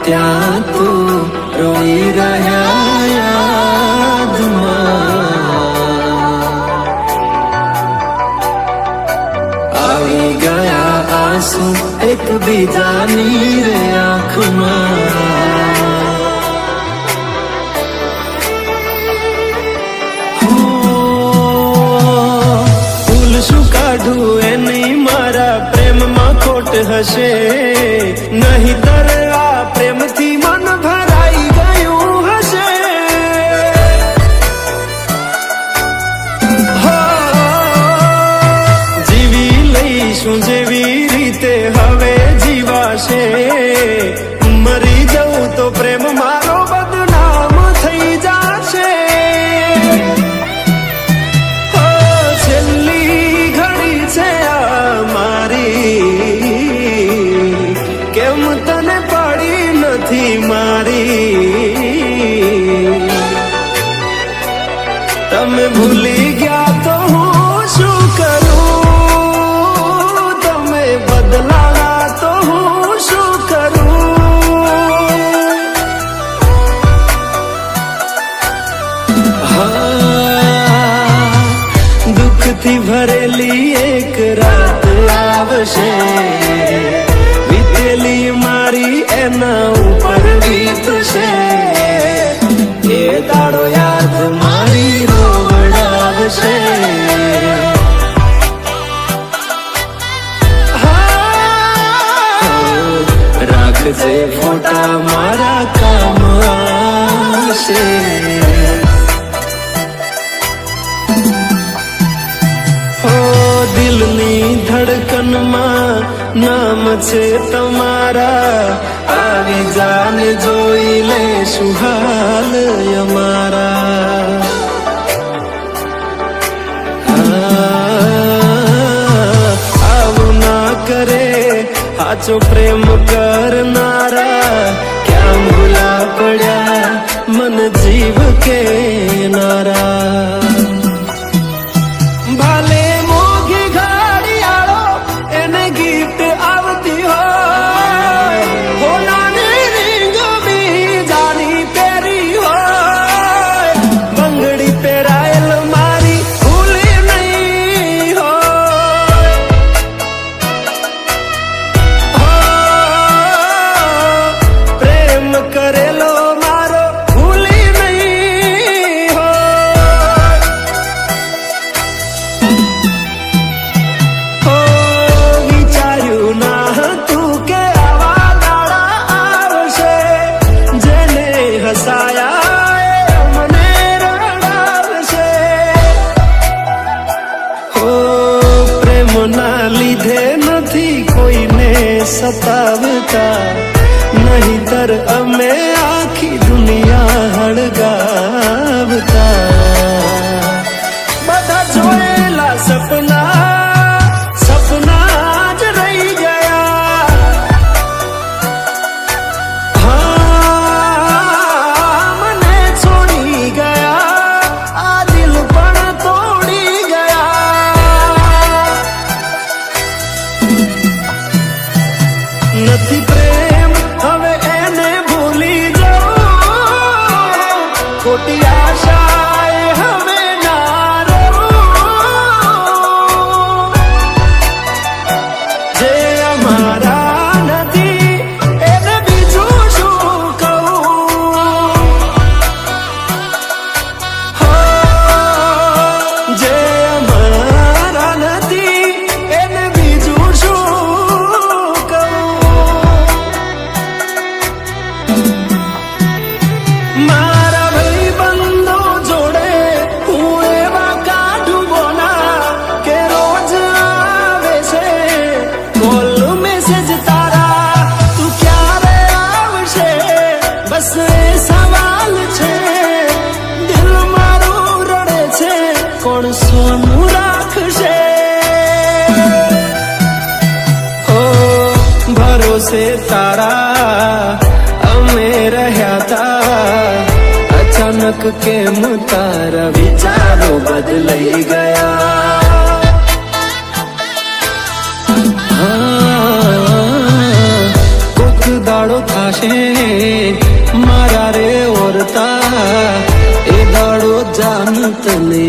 ત્યાં તું રોઈ રહ્યા યાદમાં આવી ગયા આંસુ એકબીજાની રે આંખમાં ભૂલ શું કાઢું એની મારા પ્રેમમાં ખોટ હશે નહીંતર આ પ્રેમથી મન ભરાઈ ગયું હશે જીવી લઈશું જેવી રીતે હવે જીવાશે મરી જવું તો પ્રેમ મારો બદનામ થઈ જશે છેલ્લી ઘડી છે આ મારી કેમ તને પડી નથી મારી તમે ભૂલી ગયા તો હું શું કરું તમે બદલાણા તો હું શું કરું દુઃખથી ભરેલી એક રાત આવશે વીતેલી મારી એના ઉપર વીતશે એ દાડો યાદ મારી રોવડાવશે રાખજે ફોટા મારા કામ આવશે દિલની ધડકનમાં નામ છે તમારા આવી જાને જોઈ લે સુહાલ અમારા આવું ના કરે સાચો પ્રેમ કરનારા ક્યાં ભૂલા પડ્યા મન જીવ કે નારા ભાલે મોઘી ઘડિયાળો એને ગીત આવતી હોય હોનાની રીંગ બીજાની પહેરી હોય બંગડી પહેરાયેલ મારી ભૂલી નહીં હોય પ્રેમ કરેલો મારો ભૂલી નહીં હોય વિચાર્યું ના હતું કે આવા દાડા આવશે જેને હસાયા એ મને રડાવશે પ્રેમના લીધે નથી કોઈને સતાવતા નહીંતર અમે આખી દુનિયા હળગાવતા બધા જોયેલા સપના જ રહી ગયા મને છોડી ગયા આ દિલ પણ તોડી ગયા નથી પ્રેમ હવે એને ભૂલી જાઓ ખોટી આશાએ હવે ના રહું જે અમારા નથી એને બીજું શું કહું જે અમારા નથી એને બીજું શું કહું મારા ભાઈબંધો જોડે હું એવા કાઢું બોના કે રોજ આવે છે કોલ મેસેજ તારા તું ક્યારે આવશે બસ એ સવાલ છે દિલ મારું રડે છે કોણ સોનું રાખશે ભરોસે તારા અમે રહ્યા તા અચાનક કેમ તારા વિચારો બદલાઈ ગયા કોક દાડો થાશે મારા રે ઓરતા એ દાડો જાન તને